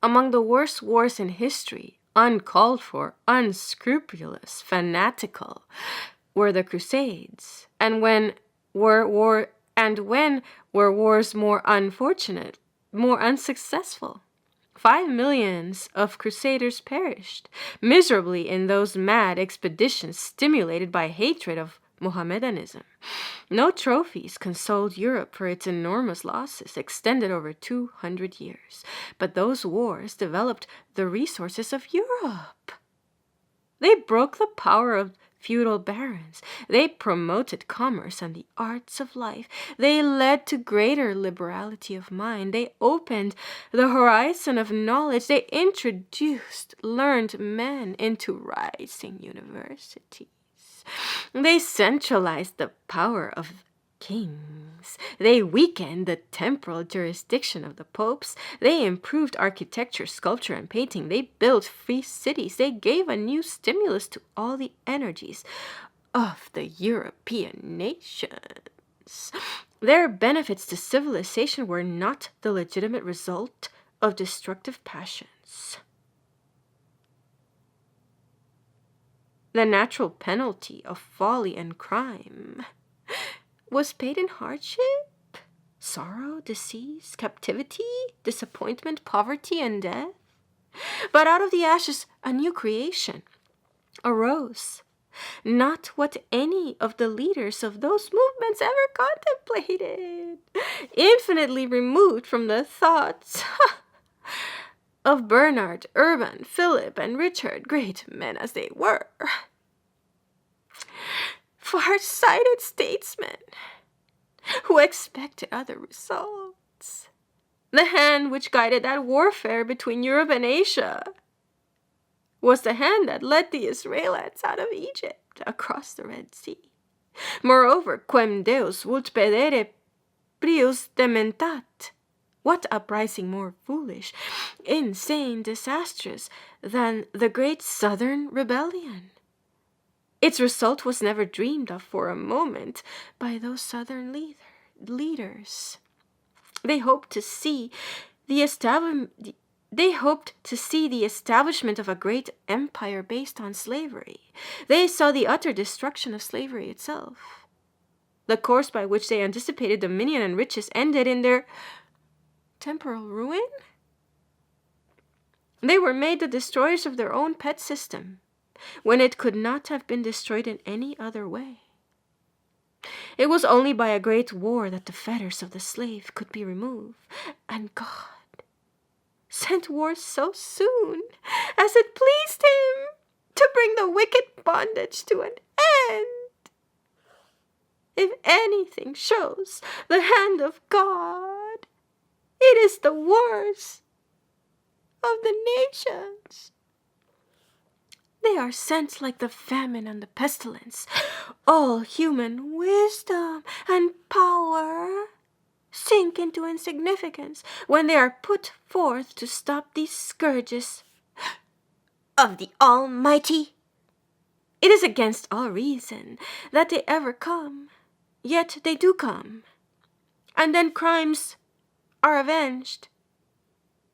Among the worst wars in history, uncalled for, unscrupulous, fanatical, were the Crusades. And when were wars more unfortunate, more unsuccessful? 5 million of crusaders perished miserably in those mad expeditions stimulated by hatred of Mohammedanism. No trophies consoled Europe for its enormous losses extended over 200 years, but those wars developed the resources of Europe. They broke the power of feudal barons. They promoted commerce and the arts of life. They led to greater liberality of mind. They opened the horizon of knowledge. They introduced learned men into rising universities. They centralized the power of kings. They weakened the temporal jurisdiction of the popes. They improved architecture, sculpture, and painting. They built free cities. They gave a new stimulus to all the energies of the European nations. Their benefits to civilization were not the legitimate result of destructive passions. The natural penalty of folly and crime was paid in hardship, sorrow, disease, captivity, disappointment, poverty, and death. But out of the ashes, a new creation arose. Not what any of the leaders of those movements ever contemplated. Infinitely removed from the thoughts of Bernard, Urban, Philip, and Richard, great men as they were. Far-sighted statesmen who expected other results. The hand which guided that warfare between Europe and Asia was the hand that led the Israelites out of Egypt across the Red Sea. Moreover, quem Deus vult pedere prius dementat. What uprising more foolish, insane, disastrous than the great Southern Rebellion? Its result was never dreamed of for a moment by those Southern leaders. They hoped to see the establishment of a great empire based on slavery. They saw the utter destruction of slavery itself. The course by which they anticipated dominion and riches ended in their temporal ruin. They were made the destroyers of their own pet system, when it could not have been destroyed in any other way. It was only by a great war that the fetters of the slave could be removed, and God sent war so soon as it pleased him to bring the wicked bondage to an end. If anything shows the hand of God, it is the wars of the nations. They are sent like the famine and the pestilence. All human wisdom and power sink into insignificance when they are put forth to stop these scourges of the Almighty. It is against all reason that they ever come, yet they do come. And then crimes are avenged.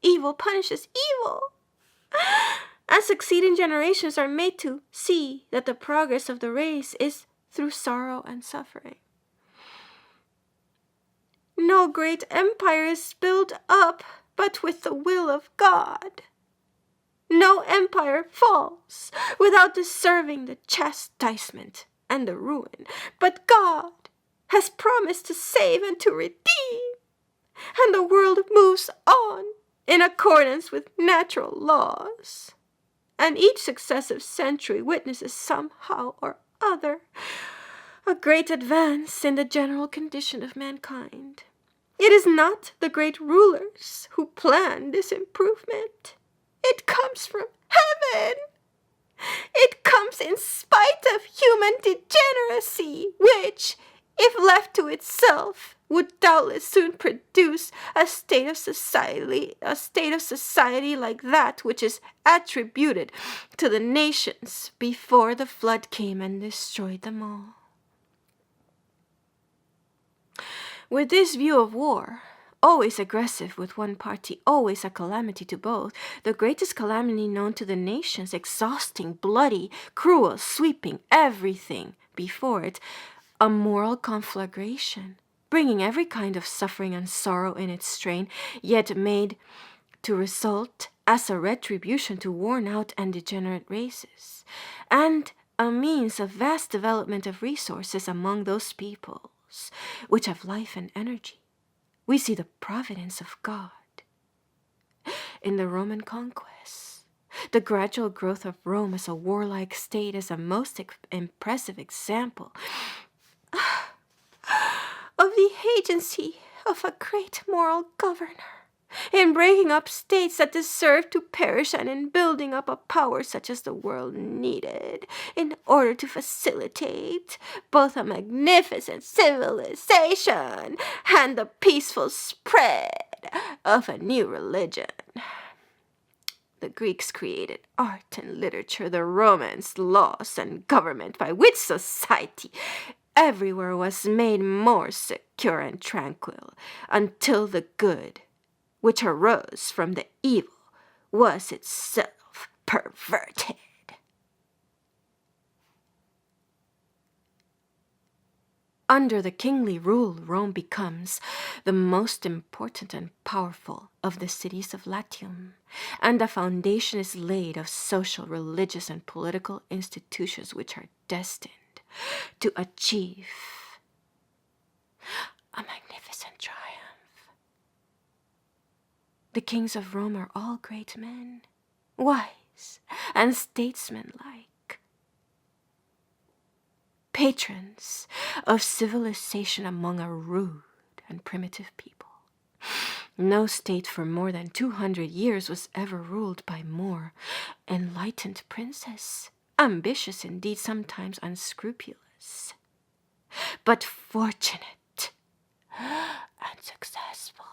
Evil punishes evil. And succeeding generations are made to see that the progress of the race is through sorrow and suffering. No great empire is built up but with the will of God. No empire falls without deserving the chastisement and the ruin. But God has promised to save and to redeem, and the world moves on in accordance with natural laws. And each successive century witnesses somehow or other a great advance in the general condition of mankind. It is not the great rulers who plan this improvement. It comes from heaven. It comes in spite of human degeneracy, which, if left to itself, would doubtless soon produce a state of society like that which is attributed to the nations before the flood came and destroyed them all. With this view of war, always aggressive with one party, always a calamity to both, the greatest calamity known to the nations, exhausting, bloody, cruel, sweeping everything before it, a moral conflagration, bringing every kind of suffering and sorrow in its train, yet made to result as a retribution to worn-out and degenerate races, and a means of vast development of resources among those peoples which have life and energy. We see the providence of God in the Roman conquests. The gradual growth of Rome as a warlike state is a most impressive example of the agency of a great moral governor in breaking up states that deserved to perish and in building up a power such as the world needed in order to facilitate both a magnificent civilization and the peaceful spread of a new religion. The Greeks created art and literature, the Romans laws and government, by which society everywhere was made more secure and tranquil, until the good which arose from the evil was itself perverted. Under the kingly rule, Rome becomes the most important and powerful of the cities of Latium, and a foundation is laid of social, religious, and political institutions which are destined to achieve a magnificent triumph. The kings of Rome are all great men, wise and statesmanlike, patrons of civilization among a rude and primitive people. No state for more than 200 years was ever ruled by more enlightened princes, ambitious indeed, sometimes unscrupulous, but fortunate and successful.